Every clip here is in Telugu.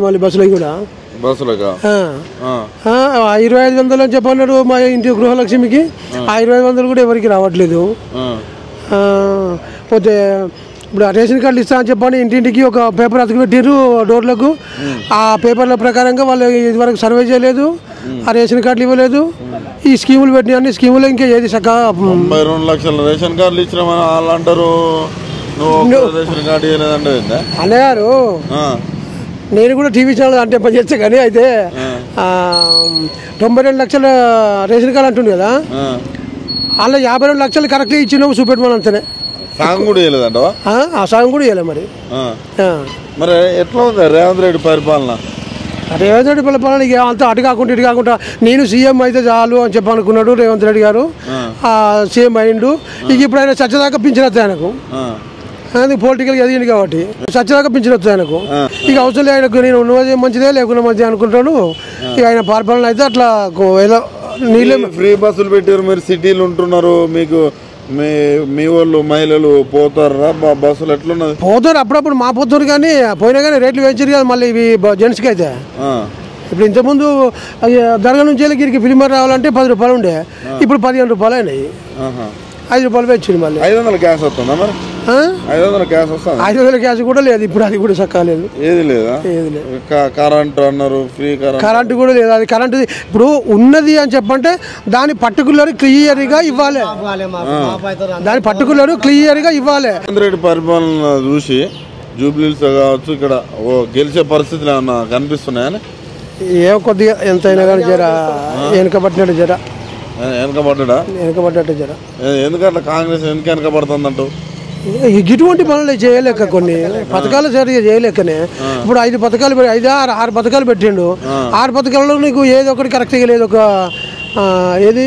మళ్ళీ బస్సులకి కూడా 2500 అని చెప్పన్నాడు మా ఇంటి గృహలక్ష్మికి. 2500 కూడా ఎవరికి రావట్లేదు. పోతే ఇప్పుడు రేషన్ కార్డులు ఇస్తా అని చెప్పని ఇంటింటికి ఒక పేపర్ అతికి పెట్టిర్రు డోర్లకు. ఆ పేపర్ల ప్రకారంగా వాళ్ళు ఇదివరకు సర్వే చేయలేదు, ఆ రేషన్ కార్డులు ఇవ్వలేదు. ఈ స్కీములు పెట్టిన అన్ని స్కీములు ఇంకా ఏది చక్కగా 92 లక్షల రేషన్ కార్డులు ఇచ్చిన వాళ్ళు అంటారు. అన్నయ్య గారు నేను కూడా టీవీ ఛానల్ అంటే పనిచేస్తా కానీ అయితే 92 లక్షల రేషన్ కార్డు అంటుంది కదా, అలా 52 లక్షలు కరెక్ట్గా ఇచ్చినాము చూపెట్టమని అంతనే. సాగం కూడా చేయలేదంట. ఆ సాగం కూడా చేయలేదు. మరి ఎట్లా ఉంది రేవంత్ రెడ్డి పరిపాలన? రేవంత్ రెడ్డి పరిపాలన అంతా అటు కాకుండా ఇటు కాకుండా నేను సీఎం అయితే చాలు అని చెప్పనుకున్నాడు రేవంత్ రెడ్డి గారు. సీఎం అయిండు. ఇక ఇప్పుడు ఆయన చచ్చదాకా పింఛన్ వస్తాయి ఆయనకు. అది పొలిటికల్గా ఎదిగింది కాబట్టి చచ్చదాకా పింఛన్ వస్తాయి ఆయనకు. ఇక అవసరం లేదు ఆయనకు. నేను ఉన్నది మంచిదే లేకుండా మంచిదే అనుకుంటాను. ఇక ఆయన పరిపాలన అయితే అట్లా ఏదో నీళ్ళే ఫ్రీ బస్సులు పెట్టారు. మీరు సిటీలు ఉంటున్నారు, మీకు మీ వాళ్ళు మహిళలు పోతారా బస్సులు? ఎట్లున్నది? పోతారు అప్పుడప్పుడు మా పోతారు కానీ పోయినా కానీ రేట్లు పెంచారు కదా మళ్ళీ ఇవి జెంట్స్కి అయితే. ఇప్పుడు ఇంతకుముందు దర్గా నుంచి వెళ్ళి గిరికి ఫిలిమర్ రావాలంటే 10 రూపాయలు ఉండే, ఇప్పుడు 15 రూపాయలు అయినాయి. 5 రూపాయలు పెంచింది. మళ్ళీ 500 గ్యాస్ వస్తుందా? మరి 500 గ్యాస్ వస్తుంది. 500 గ్యాస్ కూడా లేదు ఇప్పుడు. అది కూడా చక్కగా లేదు. ఏది లేదా? ఏది లేదు. కరెంటు అన్నారు, ఫ్రీ కరెంటు కూడా లేదు. అది కరెంటు ఇప్పుడు ఉన్నది అని చెప్పంటే దాని పర్టికులర్ క్లియర్గా ఇవ్వాలి. దాని పర్టికులర్ క్లియర్గా ఇవ్వాలి. రేవంత్ రెడ్డి పరిపాలన చూసి జూబ్లీస్ కావచ్చు ఇక్కడ గెలిచే పరిస్థితులు ఏమన్నా కనిపిస్తున్నాయని? ఏ కొద్దిగా ఎంతైనా కానీ జర వెనుకబట్టినట్టు జర వెనకబడ్డట్టు జర. ఎందుకంటే కాంగ్రెస్ ఎందుకు వెనకబడుతుందంటూ ఇటువంటి పనులు చేయలేక కొన్ని పథకాలు సరిగా చేయలేకనే ఇప్పుడు 5 పథకాలు 6 పథకాలు పెట్టిండు. 6 పథకాలలో నీకు ఏదో ఒకటి కరెక్ట్గా లేదు. ఒక ఏది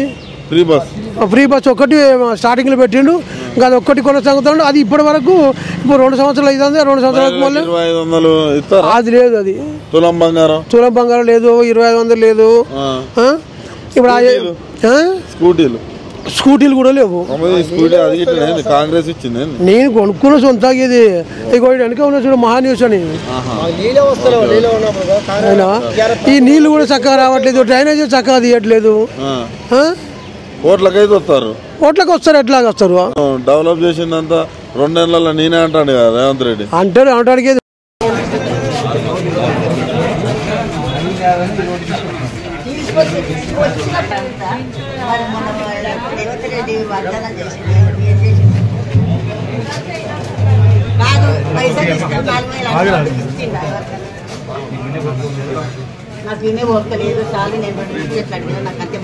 ఫ్రీ బస్ ఒకటి స్టార్టింగ్లో పెట్టిండు, ఇంకా అది ఒక్కటి కొనసాగుతాడు. అది ఇప్పటి వరకు ఇప్పుడు 2 సంవత్సరాలు అవుతుంది. 2 సంవత్సరాలకు మళ్ళీ అది లేదు. అది తులం బంగారం లేదు, 2500 లేదు. ఇప్పుడు స్కూటీలు కూడా లేవు. కాంగ్రెస్ ఇచ్చింది. నేను కొనుక్కున్న సొంతగా ఇది వెనక ఉన్న చూడ మహాన్యూస్ అని. ఈ నీళ్లు కూడా చక్కగా రావట్లేదు, డ్రైనేజ్ చక్కగా తీయట్లేదు. ఓట్లకి వస్తారు. ఎట్లాగ వస్తారు? డెవలప్ చేసిందంతా 2 నెలల నేనే అంటాడు కదా రేవంత్ రెడ్డి. అంటాడు. నాకు వినే ఓర్కలేదు చాలు. నేను అడిగినా నాకు అంతే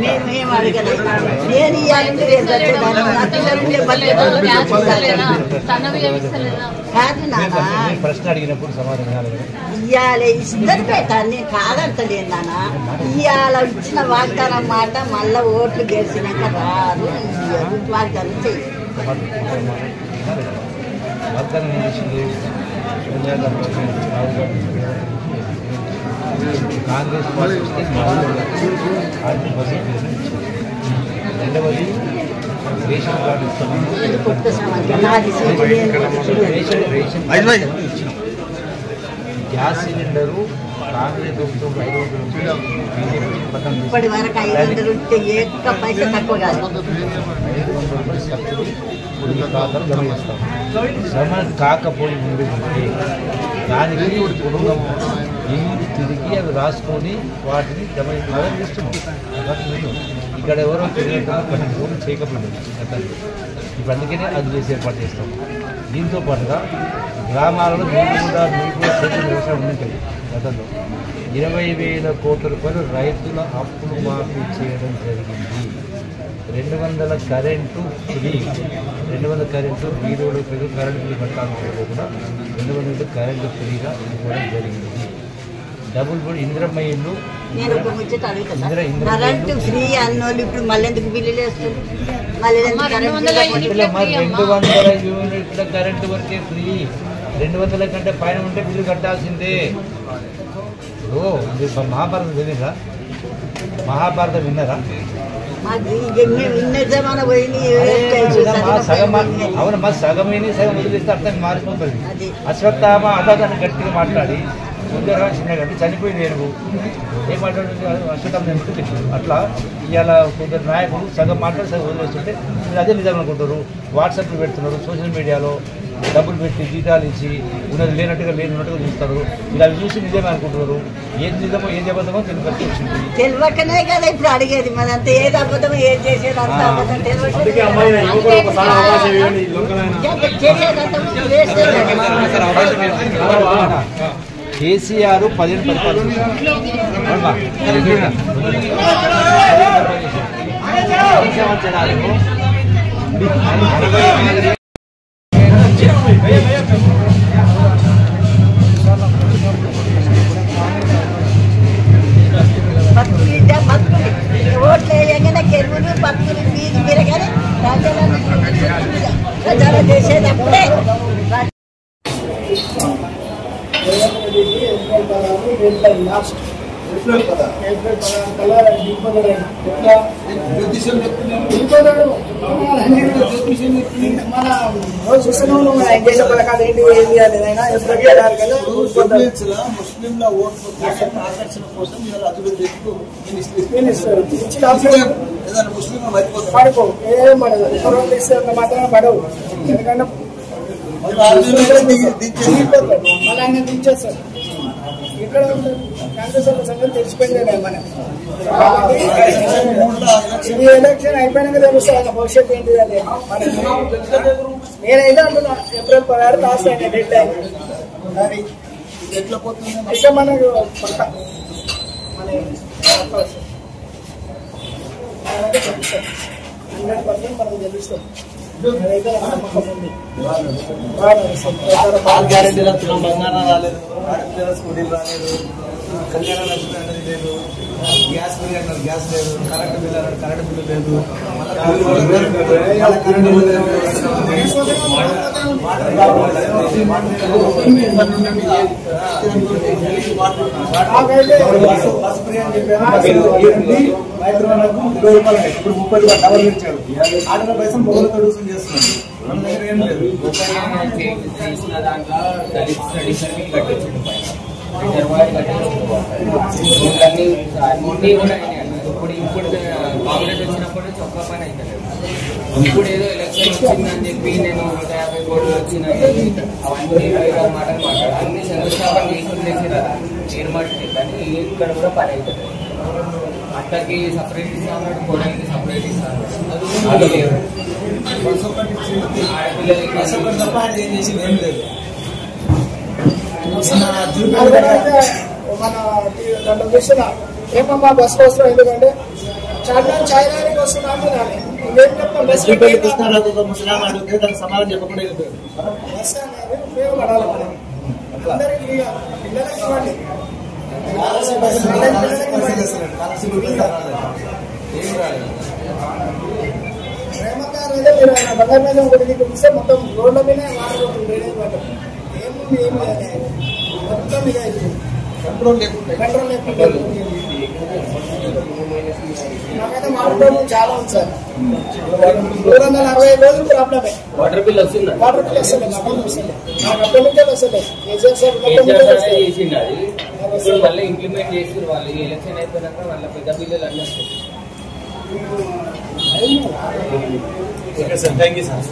మేమేం అడగలేదు. నేను ఇవ్వాలంటే ఇవాళ ఇద్దరు పెట్టాను. నేను కాదంటలేను నాన్న. ఇవాళ ఇచ్చిన వాగ్దానం మాట మళ్ళా ఓట్లు గెలిచినాక రాదు. వాగ్దానం చెయ్యి. కాంగ్రెస్ పార్టీ రెండవది ration card gas cylinder Congress ప్రభుత్వం 500 ఇప్పటి వరకు 500 ఉంటే ఎక్కువ పైసా తక్కువ కాదు. 500 సబ్సిడీ ఖాతాలు జమ చేస్తాం. జమ కాకపోయి ముందు దానికి కుటుంబం తిరిగి అవి రాసుకొని వాటిని జమ చేస్తున్నాం. ఇక్కడ ఎవరో ఫోన్ చేయకపోయింది గతంలో. ఇప్పుడు అందుకనే అది చేసి ఏర్పాటు చేస్తాం. దీంతో పాటుగా గ్రామాలలో మీకు కూడా చేతుల వ్యవసాయం ఉంటుంది. గతంలో 20,000 కోట్ల రూపాయలు రైతుల అప్పులు మాఫీ చేయడం జరిగింది. 200 కరెంటు ఫ్రీ. 200 కరెంటు వీరోడు కరెంటు బిల్లు కట్టాలనుకోకుండా 200 కరెంటు ఫ్రీగా ఇవ్వడం జరిగింది. డబుల్ బెడ్ ఇందిరమ్మ ఇల్లు. నేను ఒక ముచ్చట అడుగుతున్నా, కరెంటు ఫ్రీ అన్నోళ్ళు ఇప్పుడు మళ్ళీ ఎందుకు బిల్లులు వేస్తుంది? 200 యూనిట్ల కరెంటు వరకే ఫ్రీ. 200 కంటే పైన ఉంటే బిల్లు కట్టాల్సిందే. మహాభారతం చదివిందా? మహాభారతం విన్నారా? మాకు నిజమైన పోయి అవునమ్మా సగమైన సగం వదిలిస్తే అర్థం మారిపోతుంది. అశ్వత్థామ అదాన్ని గట్టిగా మాట్లాడి ముందర చిన్నగంటే చనిపోయింది ఏనుగు ఏం మాట్లాడుతుంది అశ్వత్థామ నేను అట్లా ఇవాళ కొందరు నాయకులు సగం మాట్లాడి సగం వదిలేస్తుంటే మీరు అదే నిజం అనుకుంటారు. వాట్సాప్లు పెడుతున్నారు, సోషల్ మీడియాలో డబ్బులు పెట్టి జీతాలు ఇచ్చి ఉన్నది లేనట్టుగా లేనట్టుగా చూస్తారు. ఇలా చూసి నిజమే అనుకుంటున్నారు. ఏది నిజమో ఏది అబద్ధమో తెలియక వచ్చింది. తెలియకనే కదా ఇప్పుడు అడిగేది మరి అంత ఏది అబద్ధమో ఏది చేసేది అంత అబద్ధం కేసీఆర్ 10 పరిపాలన ఓట్లు వేయగానే కెరువులు పత్తులు ఫీజు పెరగానే ప్రచారం చేసేటప్పుడే దేశ పథకాలు ఏంటి ఏం చేయాలి ముస్లింల ఓటు ఆకర్షణ కోసం ముస్లిం పడిపో ఏం పడదు ఇస్తే మాత్రమే పడవు. ఎందుకంటే మళ్ళీ దించేస్తారు. ఇక్కడ కాంగ్రెస్ సంగతి తెలిసిపోయిందే మనం. ఈ ఎలక్షన్ అయిపోయినాక తెలుస్తుంది భవిష్యత్తు ఏంటి అని. నేనైతే అంటున్నా ఏప్రిల్ 16 లాస్ట్ అయినా డెడ్ లైన్. అది ఎట్లా పోతుంది అయితే మనకు పక్క మన 100% మనకు తెలుస్తాం. అదైతే నమ్మకం ఉంది. గ్యారెంటీ బంగారం రాలేదు, స్కూటీలు రాలేదు, కళ్యాణ లక్ష్మి అనేది లేదు, గ్యాస్ బిల్ అన్నారు గ్యాస్ లేదు, కరెంటు బిల్ అన్నారు కరెంటు బిల్లు లేదు, బస్ ఫ్రీ అని చెప్పారు. రైతులకు 20 రూపాయలు ఇప్పుడు 30 రూపాయలు డబల్ ఇచ్చారు. 6 పైసలు మొగలతో వసూలు చేస్తున్నారు. మన దగ్గర ఏం లేదు. ఇప్పుడు కాంగ్రెస్ వచ్చినప్పుడు చొక్క పని అవుతుంది. ఇప్పుడు ఏదో ఎలక్షన్ వచ్చిందని చెప్పి నేను 150 కోట్లు వచ్చినాయి అవన్నీ మాటలు మాట్లాడు అన్ని శంకుస్థాపన చేసి కదా ఏర్మాటే. కానీ ఇక్కడ కూడా పని అవుతుంది. అక్కడికి సపరేట్ ఇస్తా ఉన్నాడు, కోడలికి సపరేట్ ఇస్తా ఉన్నాడు. అది లేదు. ఆడపిల్లలకి ఏం చేసి ఏం లేదు. మన దాంట్లో చూస్తున్నా ఏమమ్మా బస్ కోసం ఎందుకంటే చాలా ఛాయడానికి వస్తున్నాము. ఇంకేం చెప్తాం బస్ ముస్లాం అడిగితే దానికి సమాధానం చెప్పకుండా బస్ అనేది ఉపయోగపడాలి. మనం అందరికి పిల్లలకి ఇవ్వండి. రేవంత్ గారు అయితే మీరు ఆయన బంగారు మీద ఒకటి చూస్తే మొత్తం రోడ్ల మీద వాటర్ డ్రైనేజ్ వాటర్ ఏముంది ఏం లేదు మొత్తం ఇక కంట్రోల్ లేకుండా నాకైతే మాట్లాడడం చాలా ఉంది సార్. 365 రోజులు ప్రాబ్లమే. వాటర్ బిల్ వస్తుంది. వాటర్ బిల్ వస్తుంది. నాకు అప్పటి నుంచే వస్తుంది. చేసింది అది ఇప్పుడు మళ్ళీ ఇంప్లిమెంట్ చేసి వాళ్ళు ఎలక్షన్ అయిపోయినాక వాళ్ళ పెద్ద బిల్లులు అన్నీ వస్తాయి. Okay sir, thank you sir.